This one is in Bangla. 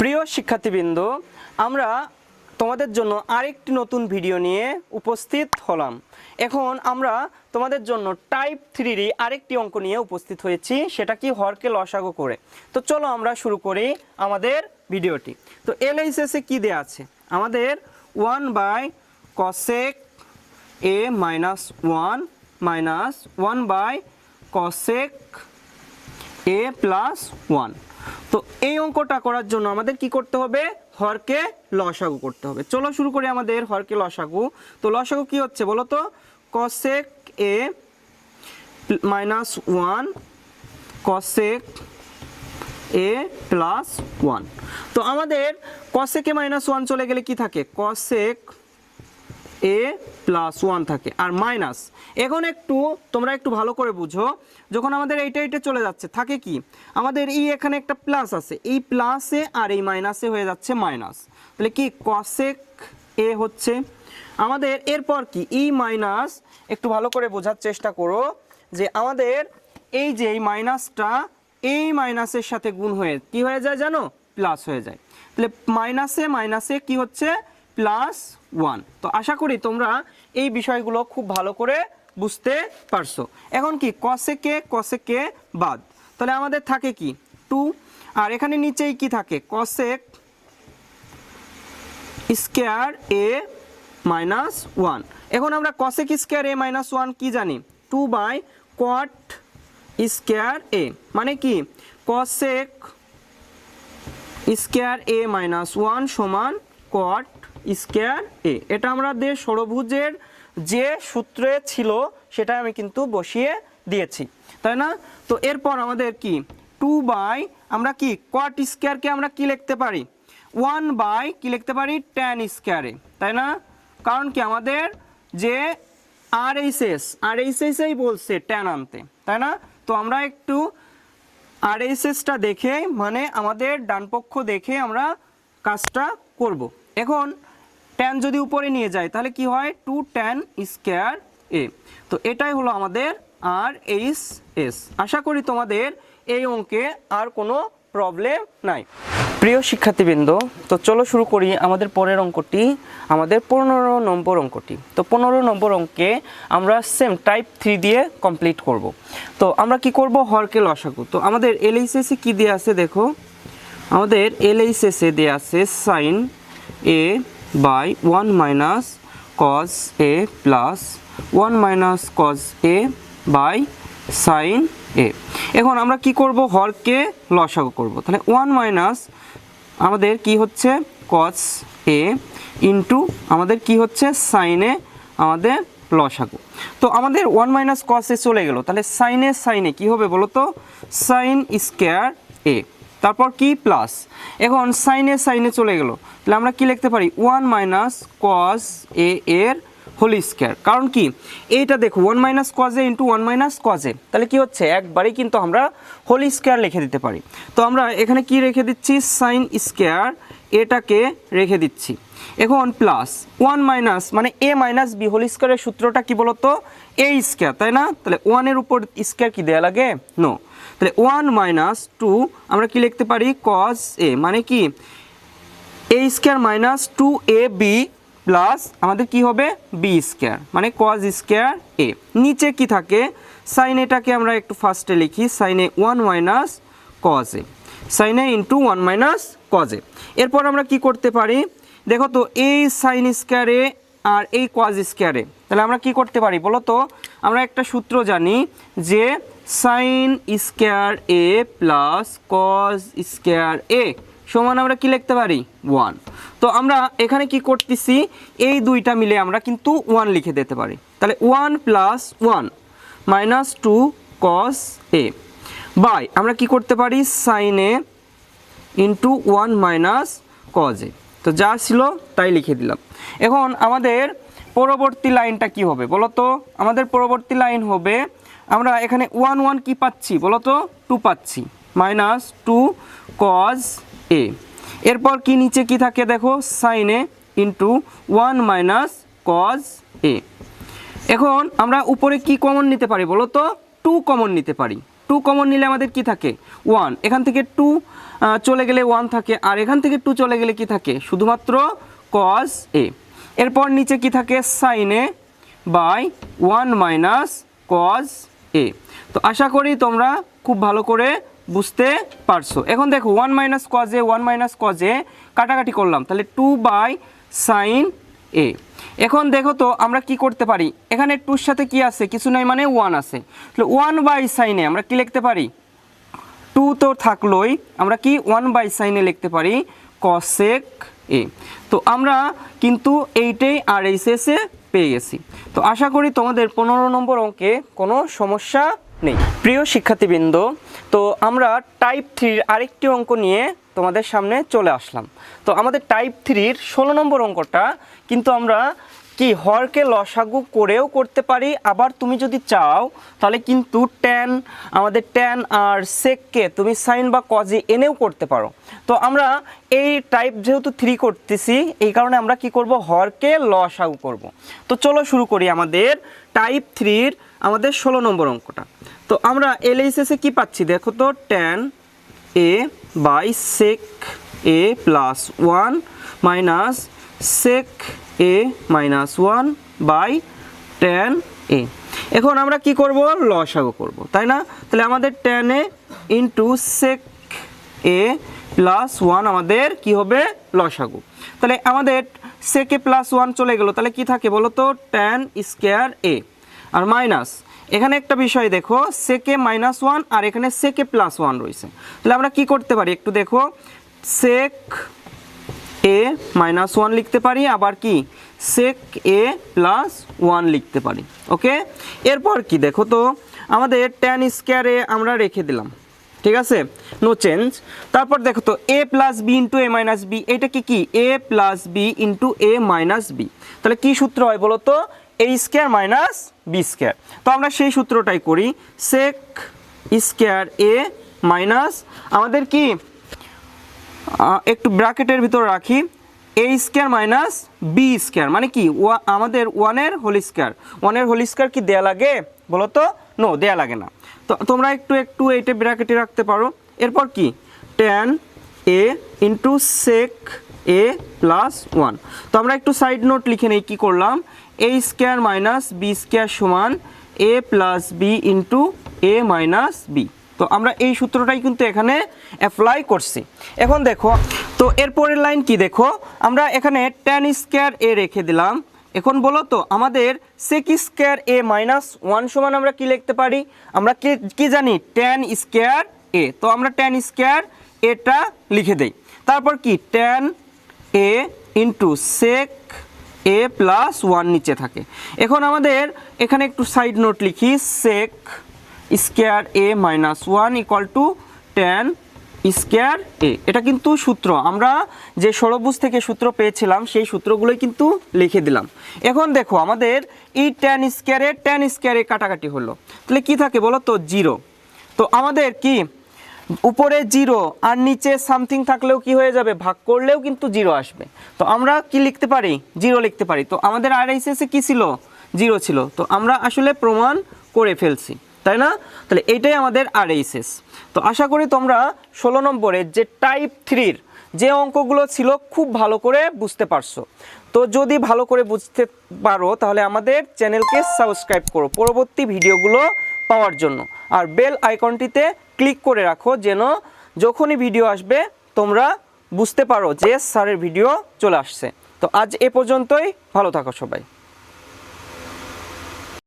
প্রিয় শিক্ষার্থীবৃন্দ, আমরা তোমাদের জন্য আরেকটি নতুন ভিডিও নিয়ে উপস্থিত হলাম। এখন আমরা তোমাদের জন্য টাইপ 3 আরেকটি অঙ্ক নিয়ে উপস্থিত হয়েছি, সেটা কি হরকে লসাগু করে। তো চলো আমরা শুরু করি আমাদের ভিডিওটি। তো এলএইচএসে কি দেয়া আছে আমাদের 1/cosec a minus 1 minus 1/cosec a plus 1। তো এই অঙ্কটা করার জন্য আমাদের কি করতে হবে, হরকে লসাগু করতে হবে। চলো শুরু করি আমাদের হরকে লসাগু। তো লসাগু কি হচ্ছে বলো তো, cosec a minus 1 cosec a plus 1। তো আমাদের cosec a minus 1 চলে গেলে কি থাকে, cosec a প্লাস 1 থাকে আর মাইনাস। এখন তোমরা একটু ভালো করে বুঝো, যখন আমাদের এইটা চলে যাচ্ছে থাকে কি, আমাদের এই এখানে একটা প্লাস আছে, এই প্লাসে আর এই মাইনাসে হয়ে যাচ্ছে মাইনাস। তাহলে কি cosec a হচ্ছে আমাদের, এরপর কি এই মাইনাস, একটু ভালো করে বোঝার চেষ্টা করো যে আমাদের এই যে এই মাইনাসটা এই মাইনাসের সাথে গুণ হয়ে কি হয়ে যায় জানো, প্লাস হয়ে যায়। তাহলে মাইনাসে কি হচ্ছে, প্লাস 1। তো আশা করি তোমরা এই বিষয়গুলো খুব ভালো করে বুঝতে পারছো। এখন কি cosec a বাদ, তাহলে আমাদের থাকে কি 2, আর এখানে নিচেই কি থাকে cosec স্কয়ার a minus 1। এখন আমরা cosec স্কয়ার a minus 1 কি জানি, 2/cot স্কয়ার a, মানে কি cosec স্কয়ার a minus 1 সমান cot স্কয়ার a। এটা আমাদের ষড়ভুজের যে সূত্রে ছিল সেটা আমি কিন্তু বসিয়ে দিয়েছি, তাই না। তো এরপর আমাদের কি 2/, আমরা কি cot স্কয়ারকে আমরা কি লিখতে পারি, 1/, কি লিখতে পারি tan স্কয়ারে, তাই না। কারণ কি আমাদের যে RHS-এই বলছে tan আনতে, তাই না। তো আমরা একটু RHSটা দেখে, মানে আমাদের ডান পক্ষ দেখে আমরা কাজটা করব। এখন tan যদি উপরে নিয়ে যায় তাহলে কি হয় 2 tan স্কয়ার a। তো এটাই হলো আমাদের RHS। আশা করি তোমাদের এই অঙ্কে আর কোনো প্রবলেম নাই। প্রিয় শিক্ষার্থীবৃন্দ, তো চলো শুরু করি আমাদের পরের অঙ্কটি, আমাদের 15 নম্বর অঙ্কটি। তো 15 নম্বর অঙ্কে আমরা সেম টাইপ 3 দিয়ে কমপ্লিট করব। তো আমরা কি করব, হরকে লসাগু। তো আমাদের এলএইচএসে কি দেয়া আছে দেখো, আমাদের এলএইচএসে দেয়া আছে sin a by 1 minus cos a plus 1 minus cos a by sin a। এখন আমরা কি করব, হরকে লসাগু করব। তাহলে 1 মাইনাস আমাদের কি হচ্ছে cos a ইন্টু আমাদের কি হচ্ছে sin a, আমাদের লসাগু। তো আমাদের 1 মাইনাস cos a চলে গেল, তাহলে sin a কি হবে বলো তো, sin স্কয়ার a, তারপর কি প্লাস। এখন sin a চলে গেল, তাহলে আমরা কি লিখতে পারি 1 মাইনাস cos a এর হোল স্কয়ার। কারণ কি এইটা দেখো 1 minus cos a into 1 minus cos a, তাহলে কি হচ্ছে একবারেই কিন্তু আমরা হোল স্কয়ার লিখে দিতে পারি। তো আমরা এখানে কি রেখে দিচ্ছি, sin স্কয়ার এটাকে রেখে দিচ্ছি। এখন প্লাস 1 মাইনাস, মানে a মাইনাস b হোল স্কয়ারের সূত্রটা কি বলতো, a স্কয়ার, তাই না। তাহলে 1 এর উপর স্কয়ার কি দেয়া লাগে, নো। তাহলে 1 মাইনাস 2 আমরা কি লিখতে পারি cos a, মানে কি a square minus 2ab plus আমাদের কি হবে b স্কয়ার, মানে cos স্কয়ার a। নিচে কি থাকে sin এটাকে আমরা একটু ফার্স্টে লিখি, sin a 1 minus cos a, sin a into 1 minus cos a। এরপর আমরা কি করতে পারি দেখো তো, এই sin স্কয়ারে আর এই cos স্কয়ারে, তাহলে আমরা কি করতে পারি বলো তো, আমরা একটা সূত্র জানি যে sin square a plus cos square a সমান আমরা কি লিখতে পারি 1। তো আমরা এখানে কি করতেছি, এই দুইটা মিলে আমরা কিন্তু 1 লিখে দিতে পারি। তাহলে 1 plus 1 minus 2 cos a by আমরা কি করতে পারি sin a into 1 minus cos a। তো যা ছিল তাই লিখে দিলাম। এখন আমাদের পরবর্তী লাইনটা কি হবে বলো তো, আমাদের পরবর্তী লাইন হবে, আমরা এখানে 1 কি পাচ্ছি বলো তো, 2 পাচ্ছি, মাইনাস 2 cos a। এরপর কি নিচে কি থাকে দেখো sin a into 1 minus cos a। এখন আমরা উপরে কি কমন নিতে পারি বলো তো, 2 কমন নিতে পারি, টু কমন নিলে আমাদের কি থাকে 1, এখান থেকে 2 চলে গেলে 1 থাকে, আর এখান থেকে 2 চলে গেলে কি থাকে শুধুমাত্র cos a। এরপর নিচে কি থাকে sin a by 1 minus cos a। তো আশা করি তোমরা খুব ভালো করে বুঝতে পারছো। এখন দেখো 1 minus cos a 1 minus cos a কাটাকাটি করলাম, তাহলে 2 বাই sin a। এখন দেখো তো আমরা কি করতে পারি, এখানে 2 এর সাথে কি আছে, কিছু নাই মানে 1 আছে, তাহলে 1 বাই sin a আমরা কি লিখতে পারি, 2 তো থাকলোই, আমরা কি 1 বাই sin a লিখতে পারি cosec a। তো আমরা কিন্তু এইটাই RHS এ পেয়ে গেছি। তো আশা করি তোমাদের 15 নম্বর অঙ্কে কোনো সমস্যা নেই। প্রিয় শিক্ষার্থীবৃন্দ, তো আমরা টাইপ 3 আরেকটি অঙ্ক নিয়ে তোমাদের সামনে চলে আসলাম। তো আমাদের টাইপ 3 16 নম্বর অঙ্কটা কিন্তু আমরা কি হরকে লসাগু করেও করতে পারি, আবার তুমি যদি চাও তাহলে কিন্তু আমাদের ট্যান আর সেককে তুমি সাইন বা কজে এনেও করতে পারো। তো আমরা এই টাইপ যেহেতু 3 করতেছি, এই কারণে আমরা কি করব, হরকে লসাগু করব। তো চলো শুরু করি আমাদের টাইপ 3 আমাদের 16 নম্বর অঙ্কটা। তো আমরা LHS এ কি পাচ্ছি দেখো তো, tan a by sec a plus 1 minus sec a minus 1 by tan a। এখন আমরা কি করব, লসাগু করব, তাই না? তাহলে আমাদের tan a into sec a plus 1 আমাদের কি হবে, লসাগু। তাহলে আমাদের সেক a প্লাস 1 চলে গেল, তাহলে কি থাকে বলো তো, ট্যান স্কয়ার a আর মাইনাস এখানে একটা বিষয় দেখো, সেক a মাইনাস 1 আর এখানে সেক a প্লাস 1 রয়েছে। তাহলে আমরা কি করতে পারি একটু দেখো, সেক a মাইনাস 1 লিখতে পারি, আবার কি সেক a প্লাস 1 লিখতে পারি। ওকে, এরপর কি দেখো তো, আমাদের ট্যান স্কয়ার a আমরা রেখে দিলাম, ঠিক আছে, নো চেঞ্জ। তারপর দেখো তো a plus B into A minus B, এটা কি a plus B into A minus B. তাহলে কি সূত্র হয় বলো তো, a square minus B square. তো আমরা সেই সূত্রটাই করি, সেক স্কয়ার a মাইনাস আমাদের কি একটু ব্র্যাকেটের ভিতর রাখি a square minus B square, মানে কি আমাদের 1 এর হোল স্কয়ার। 1 এর হোল স্কয়ার কি দেয়া লাগে বলো তো, নো দেয়া লাগে না। তো তোমরা একটু এইটা ব্র্যাকেটে রাখতে পারো। এরপর কি tan a into sec a plus 1। তো আমরা একটু সাইড নোট লিখে নেই, কি করলাম, a square minus B square সমান a plus B into A minus B. তো আমরা এই সূত্রটাই কিন্তু এখানে অ্যাপ্লাই করছি। এখন দেখো তো এরপরের লাইন কি দেখো, আমরা এখানে ট্যান স্কয়ার a রেখে দিলাম। এখন বলো তো আমাদের সেক স্কয়ার a মাইনাস 1 সমান আমরা কি লিখতে পারি, আমরা কি জানি, ট্যান স্কয়ার a। তো আমরা ট্যান স্কয়ার এটা লিখে দেই। তারপর কি tan a into sec a plus 1 নিচে থাকে। এখন আমাদের এখানে একটু সাইড নোট লিখি, sec square a minus 1 equal to tan square a। এটা কিন্তু সূত্র, আমরা যে ষড়ভুজ থেকে সূত্র পেয়েছিলাম সেই সূত্রগুলোই কিন্তু লিখে দিলাম। এখন দেখো আমাদের এই ট্যান স্কয়ারে কাটাকাটি হলো, তাহলে কি থাকে বলো তো, 0। তো আমাদের কি উপরে 0 আর নিচে সামথিং থাকলেও কি হয়ে যাবে, ভাগ করলেও কিন্তু 0 আসবে। তো আমরা কি লিখতে পারি, 0 লিখতে পারি। তো আমাদের RHS এ কি ছিল, 0 ছিল। তো আমরা আসলে প্রমাণ করে ফেলছি, তাই না? তাহলে এইটাই আমাদের RHS। তো আশা করি তোমরা 16 নম্বরের যে টাইপ 3 যে অঙ্কগুলো ছিল খুব ভালো করে বুঝতে পারছো। তো যদি ভালো করে বুঝতে পারো তাহলে আমাদের চ্যানেলকে সাবস্ক্রাইব করো পরবর্তী ভিডিওগুলো পাওয়ার জন্য, আর বেল আইকনটিতে ক্লিক করে রাখো যেন যখনই ভিডিও আসবে তোমরা বুঝতে পারো যে স্যারের ভিডিও চলে আসছে। তো আজ এ পর্যন্তই, ভালো থাকো সবাই।